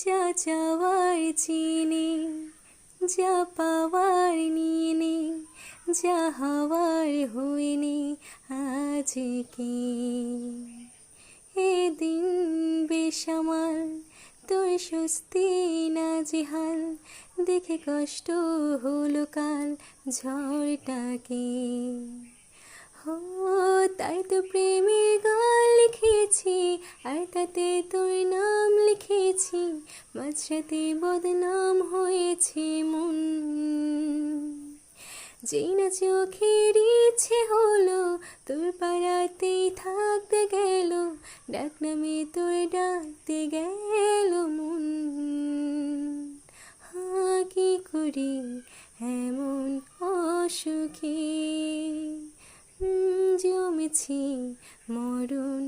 যা চাওয়ার চিনি, যা পাওয়ার নিয়ে নে, যা হওয়ার হয়নি আজকে। এদিন বেসামাল, তোর স্বস্তি নাজেহাল, দেখে কষ্ট হলো কাল ঝড়টাকে। হো, তাই তো প্রেমের গান লিখেছি, আর তাতে তোর নাম লিখেছি, মাঝরাতে বদনাম হয়েছে মন। যেই না চোখের ইচ্ছে হলো তোর পাড়াতেই থাকতে গেল, ডাক নামে তোর ডাকতে গেল মন। কি করি এমন অসুখে, জমেছি মরণ